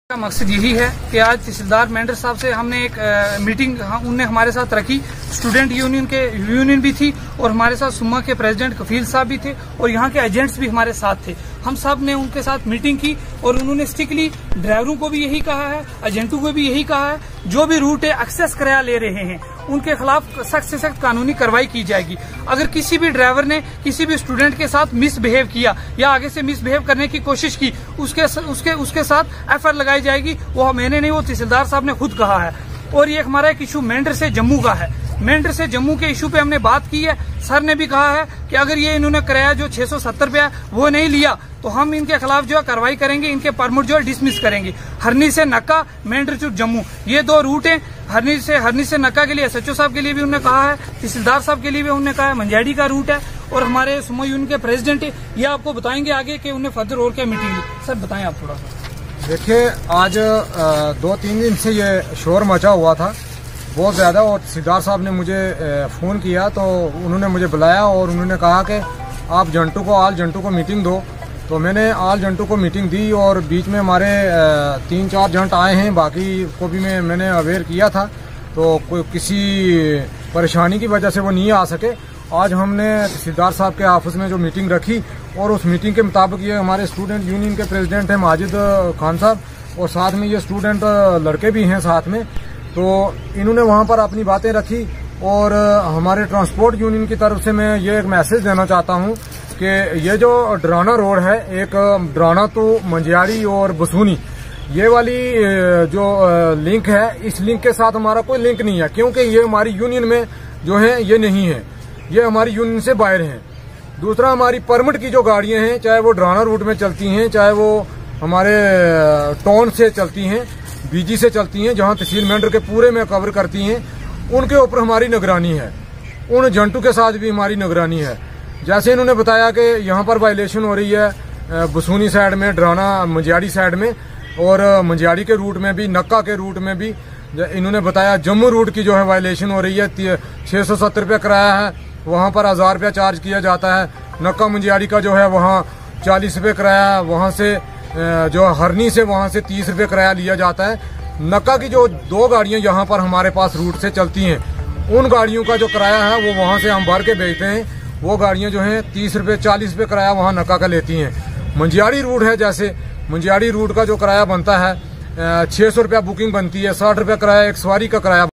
मकसद यही है कि आज तहसीलदार मेंढर साहब से हमने एक मीटिंग उनने हमारे साथ रखी। स्टूडेंट यूनियन भी थी और हमारे साथ सुम्मा के प्रेसिडेंट कफील साहब भी थे और यहाँ के एजेंट्स भी हमारे साथ थे। हम सब ने उनके साथ मीटिंग की और उन्होंने स्ट्रिक्टली ड्राइवरों को भी यही कहा है, एजेंटों को भी यही कहा है, जो भी रूट है एक्सेस किराया ले रहे हैं उनके खिलाफ सख्त से सख्त कानूनी कार्रवाई की जाएगी। अगर किसी भी ड्राइवर ने किसी भी स्टूडेंट के साथ मिसबिहेव किया या आगे से मिसबिहेव करने की कोशिश की उसके साथ एफआईआर लगाई जाएगी। वो मैंने नहीं, वो तहसीलदार साहब ने खुद कहा है। और ये हमारा एक इशू मेंढर से जम्मू का है। मेंढर से जम्मू के इशू पे हमने बात की है। सर ने भी कहा है कि अगर ये इन्होंने किराया जो 670 रुपया वो नहीं लिया तो हम इनके खिलाफ जो है कार्रवाई करेंगे, इनके परमिट जो है डिसमिस करेंगे। हरनी से नक्का, मेंढर टू जम्मू, ये 2 रूट हैं। हरनी से नक्का के लिए एसएचओ साहब के लिए भी उन्होंने कहा है, तहसीलदार साहब के लिए भी उन्होंने कहा है, मंझाड़ी का रूट है और हमारे सुम्मा यूनियन के प्रेसिडेंट है। ये आपको बताएंगे आगे कि उन्हें फर्दर और क्या मीटिंग ली। सर बताएं आप थोड़ा सा। देखिए, आज 2-3 दिन से ये शोर मचा हुआ था बहुत ज़्यादा और तहसीलदार साहब ने मुझे फ़ोन किया तो उन्होंने मुझे बुलाया और उन्होंने कहा कि आप आल जंटू को मीटिंग दो। तो मैंने आल जंटू को मीटिंग दी और बीच में हमारे 3-4 जंट आए हैं, बाकी को भी मैंने अवेयर किया था। तो कोई किसी परेशानी की वजह से वो नहीं आ सके। आज हमने तहसीलदार साहब के ऑफिस में जो मीटिंग रखी और उस मीटिंग के मुताबिक ये हमारे स्टूडेंट यूनियन के प्रेसिडेंट हैं माजिद खान साहब और साथ में ये स्टूडेंट लड़के भी हैं साथ में। तो इन्होंने वहाँ पर अपनी बातें रखी और हमारे ट्रांसपोर्ट यूनियन की तरफ से मैं ये एक मैसेज देना चाहता हूँ कि ये जो डराना रोड है, एक डराना तो मंझियारी और बसूनी, ये वाली जो लिंक है, इस लिंक के साथ हमारा कोई लिंक नहीं है क्योंकि ये हमारी यूनियन में जो है ये नहीं है, ये हमारी यूनियन से बाहर हैं। दूसरा, हमारी परमिट की जो गाड़ियां हैं, चाहे वो डराना रूट में चलती हैं, चाहे वो हमारे टाउन से चलती हैं, बीजी से चलती हैं, जहां तहसील मेंढर के पूरे में कवर करती हैं, उनके ऊपर हमारी निगरानी है। उन जंटू के साथ भी हमारी निगरानी है। जैसे इन्होंने बताया कि यहाँ पर वायलेशन हो रही है बसूनी साइड में, डराना मंझियाड़ी साइड में और मंझियाड़ी के रूट में भी, नक्का के रूट में भी। इन्होंने बताया जम्मू रूट की जो है वायलेशन हो रही है। 670 रुपया किराया है, वहाँ पर 1000 रुपया चार्ज किया जाता है। नक्का मंझियाड़ी का जो है वहाँ 40 रुपये किराया है। वहाँ से जो हरनी से वहाँ से 30 रुपये किराया लिया जाता है। नक्का की जो 2 गाड़ियाँ यहाँ पर हमारे पास रूट से चलती हैं, उन गाड़ियों का जो किराया है वो वहाँ से हम भर के बेचते हैं। वो गाड़ियाँ जो हैं 30 रुपये 40 रुपये किराया वहाँ नक्का का लेती हैं। मंझियाड़ी रूट है, जैसे मंझियाड़ी रूट का जो किराया बनता है 600 रुपया बुकिंग बनती है, 60 रुपया किराया एक सवारी का किराया